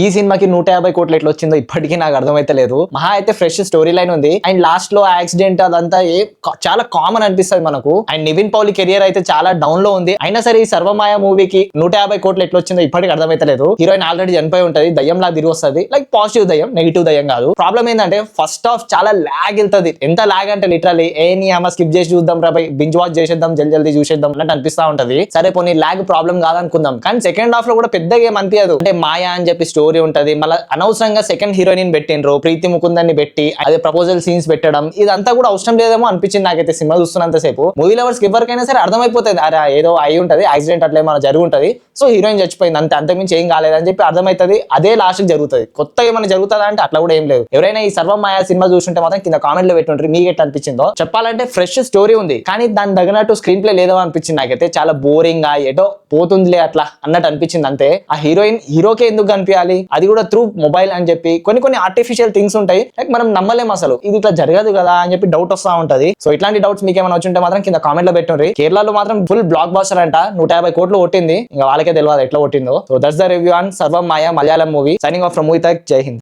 ఈ సినిమాకి 150 కోట్లు ఎట్లా వచ్చిందో ఇప్పటికీ నాకు అర్థమైతే లేదు. మహా అయితే ఫ్రెష్ స్టోరీ లైన్ ఉంది అండ్ లాస్ట్ లో యాక్సిడెంట్ అదంతా చాలా కామన్ అనిపిస్తుంది మనకు. అండ్ నివిన్ పౌలి కెరియర్ అయితే చాలా డౌన్ లో ఉంది. అయినా సరే ఈ సర్వమాయ మూవీకి 150 కోట్లు ఎట్లా వచ్చిందో ఇప్పటికి అర్థమైతే లేదు. హీరోయిన్ ఆల్రెడీ చనిపోయి ఉంటది, దయ్యం లాగా తిరిగి వస్తుంది. లైక్ పాజిటివ్ దయ్యం, నెగిటివ్ దయ్యం కాదు. ప్రాబ్లం ఏంటంటే ఫస్ట్ హాఫ్ చాలా లాగ్ వెళ్తుంది. ఎంత లాగ్ అంటే లిటరల్లీ స్కిప్ చేసి చూద్దాం రా బింజ్ వాచ్ చేసేద్దాం, జల్దీ చూసేద్దాం అన్నట్టు అనిపిస్తా ఉంటది. సరే పోనీ లాగ్ ప్రాబ్లం కాదనుకుందాం, కానీ సెకండ్ హాఫ్ లో కూడా పెద్దగా ఏం అనిపించదు. అంటే మాయా అని చెప్పి స్టోరీ ఉంటది, మళ్ళీ అనవసరంగా సెకండ్ హీరోయిన్ పెట్టిండ్రు, ప్రీతి ముకుందాన్ని పెట్టి అదే ప్రపోజల్ సీన్స్ పెట్టడం, ఇదంతా కూడా అవసరం లేదేమో అనిపించింది నాకైతే సినిమా చూస్తున్నంత సేపు. మూవీ లవర్స్ ఎవరికైనా సరే అర్థమైపోతుంది, అరే ఏదో అయి ఉంటది, యాక్సిడెంట్ అట్లా ఏమైనా జరిగి ఉంటది, సో హీరోయిన్ చచ్చిపోయింది అంతే, అంతకుమించి ఏం కాలేదని చెప్పి అర్థమవుతుంది. అదే లాస్ట్ జరుగుతుంది. కొత్తగా ఏమైనా జరుగుతుందా అంటే అట్లా కూడా ఏం లేదు. ఎవరైనా ఈ సర్వమాయ సినిమా చూస్తుంటే మాత్రం కింద కామెంట్ లో పెట్టుంటారు మీకు ఎట్లా అనిపించిందో. చెప్పాలంటే ఫ్రెష్ స్టోరీ ఉంది, కానీ దాని తగినట్టు స్క్రీన్ ప్లే లేదో అనిపించింది నాకైతే. చాలా బోరింగ్ గా ఏటో పోతుందిలే అట్లా అన్నట్టు అనిపించింది అంతే. ఆ హీరోయిన్ హీరోకే ఎందుకు కనిపించాలి, అది కూడా త్రూ మొబైల్ అని చెప్పి కొన్ని ఆర్టిఫిషియల్ థింగ్స్ ఉంటాయి. లైక్ మనం నమ్మలేం అసలు ఇది ఇట్లా జరగదు కదా అని చెప్పి డౌట్ వస్తా ఉంటది. సో ఇట్లాంటి డౌట్స్ మీకు ఏమైనా వచ్చుంటే మాత్రం కింద కామెంట్ లో పెట్టుండ్రి. కేరళలో మాత్రం ఫుల్ బ్లాక్ బాస్టర్ అంట, 150 కోట్లు కొట్టింది. ఇంకా వాళ్ళకే తెలియదు ఎట్లా కొట్టిందో. So that's the review on Sarvam Maya Malayalam movie. Signing off from movie Tak. Jai Hind.